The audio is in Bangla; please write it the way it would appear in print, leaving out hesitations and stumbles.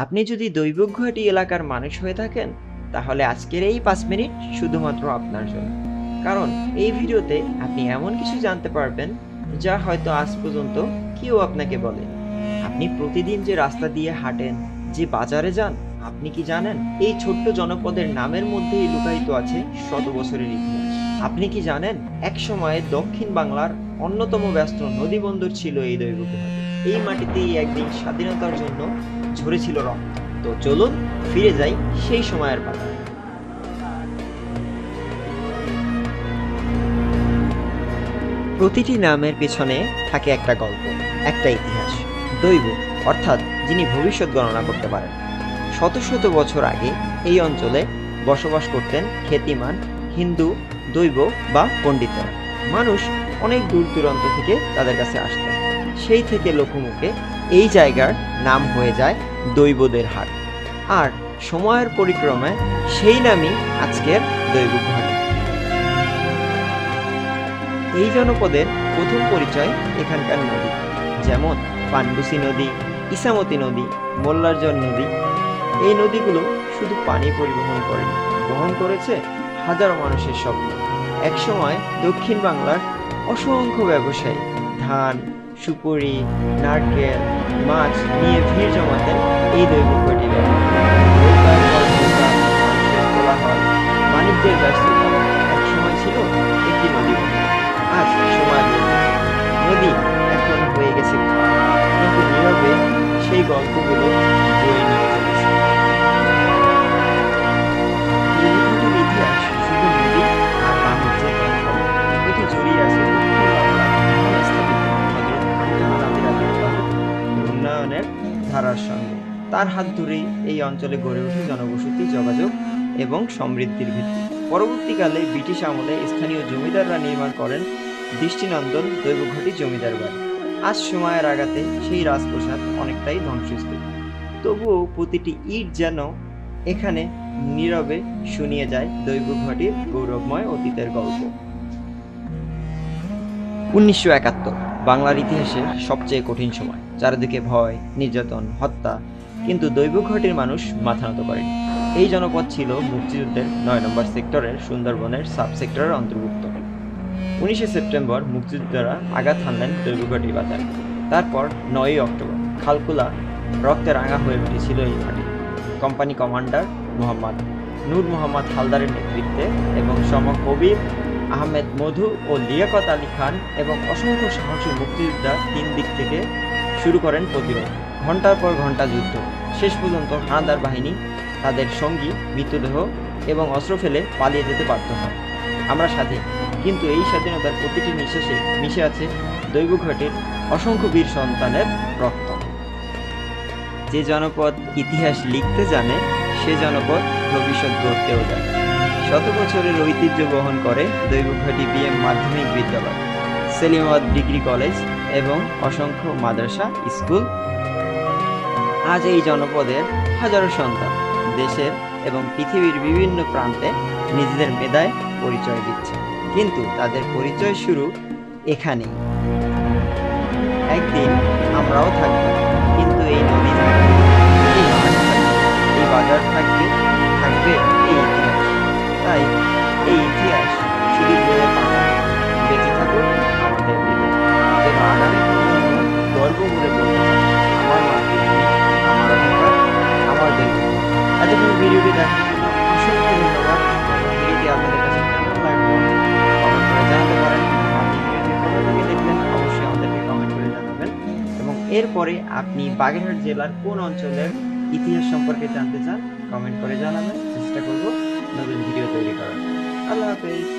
আপনি যদি দৈবঘাটি এলাকার মানুষ হয়ে থাকেন তাহলে আজকের এই 5 মিনিট শুধুমাত্র আপনার জন্য। কারণ এই ভিডিওতে আপনি এমন কিছু জানতে পারবেন যা হয়তো আজ পর্যন্ত কেউ আপনাকে বলেনি। আপনি প্রতিদিন যে রাস্তা দিয়ে হাঁটেন, যে বাজারে যান, আপনি কি জানেন এই ছোট্ট জনপদের নামের মধ্যেই লুকায়িত আছে শত বছরের ইতিহাস? আপনি কি জানেন এক সময়ে দক্ষিণ বাংলার অন্যতম ব্যস্ত নদী বন্দর ছিল এই দৈবঘাটি। এই মাটিতেই একদিন স্বাধীনতার জন্য ঝরেছিল রক্ত। তো চলুন ফিরে যাই সেই সময়ের পাতায়। প্রতিটি নামের পেছনে থাকে একটা গল্প, একটা ইতিহাস। দৈব অর্থাৎ যিনি ভবিষ্যৎ গণনা করতে পারেন। শত শত বছর আগে এই অঞ্চলে বসবাস করতেন খ্যাতিমান হিন্দু দৈব বা পণ্ডিতরা। মানুষ অনেক দূর দূরান্ত থেকে তাদের কাছে আসতেন। সেই থেকে লোকমুখে এই জায়গার নাম হয়ে যায় দৈবদের হাট। আর সময়ের পরিক্রমায় সেই নামই আজকের দৈবঘাটি। এই জনপদের প্রথম পরিচয় এখানকার নদী, যেমন পানবুসি নদী, ইসামতি নদী, মোল্লারজন নদী। এই নদীগুলো শুধু পানি পরিবহন করেনি, বহন করেছে হাজারো মানুষের স্বপ্ন। একসময় দক্ষিণ বাংলার অসংখ্য ব্যবসায়ী ধান, সুপুরি, নারকেল, মাছ নিয়ে ভিড় জমাতেন এই দৈবঘাটি কোলাহল, বাণিজ্যের ব্যস্ততা একসময় ছিল একটি নদী। আজ সময় নদী এখন হয়ে গেছে, কিন্তু নীরবে সেই গল্পগুলো বয়ে নিয়ে চলেছে। দৈবঘাটির ইতিহাস শুধু নদী আর বাণিজ্যের গল্প, এটি জড়িয়ে আছে উন্নয়নের ধারার সঙ্গে। তার হাত ধরেই এই অঞ্চলে গড়ে ওঠে জনবসতি, যোগাযোগ এবং সমৃদ্ধির ভিত্তি। পরবর্তীকালে ব্রিটিশ আমলে স্থানীয় জমিদাররা নির্মাণ করেন দৃষ্টিনন্দন দৈবঘাটি জমিদার বাড়ি। আজ সময়ের আঘাতে সেই রাজপ্রাসাদ অনেকটাই ধ্বংসস্তূপ। তবুও প্রতিটি ইট যেন এখানে নীরবে শুনিয়ে যায় দৈবঘাটির গৌরবময় অতীতের গল্প। 1971 বাংলার ইতিহাসের সবচেয়ে কঠিন সময়। চারিদিকে ভয়, নির্যাতন, হত্যা, কিন্তু দৈবঘাটির মানুষ মাথা নত করেনি। এই জনপদ ছিল মুক্তিযুদ্ধের 9 নম্বর সেক্টরের সুন্দরবনের সাব সেক্টরের অন্তর্ভুক্ত। 19শে সেপ্টেম্বর মুক্তিযোদ্ধারা আঘাত হানলেন দৈবঘাটি বাজারে। তারপর 9ই অক্টোবর খালকুলা রক্তে রাঙা হয়ে উঠেছিল এই মাটি। কোম্পানি কমান্ডার মোহাম্মদ নূর মোহাম্মদ হালদারের নেতৃত্বে এবং কবির আহমেদ মধু ও লিয়াকত আলী খান এবং অসংখ্য সাহসী মুক্তিযোদ্ধা 3 দিক থেকে শুরু করেন প্রতিরোধ। ঘন্টার পর ঘন্টা যুদ্ধ। শেষ পর্যন্ত হানাদার বাহিনী তাদের সঙ্গী, মৃতদেহ এবং অস্ত্র ফেলে পালিয়ে যেতে বাধ্য হয়। আমরা স্বাধীন, কিন্তু এই স্বাধীনতার প্রতিটি নিঃশ্বাসে মিশে আছে দৈবঘাটির অসংখ্য বীর সন্তানের রক্ত। যে জনপদ ইতিহাস লিখতে জানে সে জনপদ ভবিষ্যৎ গড়তেও জানে। শত বছরের ঐতিহ্য বহন করে দৈবঘাটি বিএম মাধ্যমিক বিদ্যালয়, সেলিমাবাদ ডিগ্রি কলেজ এবং অসংখ্য মাদ্রাসা স্কুল। আজ এই জনপদের হাজারো সন্তান দেশের এবং পৃথিবীর বিভিন্ন প্রান্তে নিজেদের মেধায় পরিচয় দিচ্ছে, কিন্তু তাদের পরিচয় শুরু এখানেই। একদিন আমরাও থাকব, কিন্তু এই নদী থাকবে, এই মাঠ থাকবে, এই বাজার থাকবে, থাকবে এই ইতিহাস। তাই এই ইতিহাস শুধু বইয়ের পাতা বেঁচে থাকুক আমাদের হৃদয়ে, যেন আগামী প্রজন্ম গর্ব করে বলতে পারে আমার মাতৃভূমি, আমার অধিকার, আমার দৈবঘাটি। এতক্ষণ ভিডিওটি দেখার জন্য অসংখ্য ধন্যবাদ। ভিডিওটি আপনাদের কাছে কেমন লাগলো কমেন্ট করে জানাতে পারেন। আপনি ভিডিওটি কোথা থেকে দেখলেন অবশ্যই আমাদেরকে কমেন্ট করে জানাবেন। এবং এরপরে আপনি বাগেরহাট জেলার কোন অঞ্চলের ইতিহাস সম্পর্কে জানতে চান কমেন্ট করে জানাবেন। চেষ্টা করব নতুন ভিডিও তৈরি করার। আল্লাহ হাফেজ।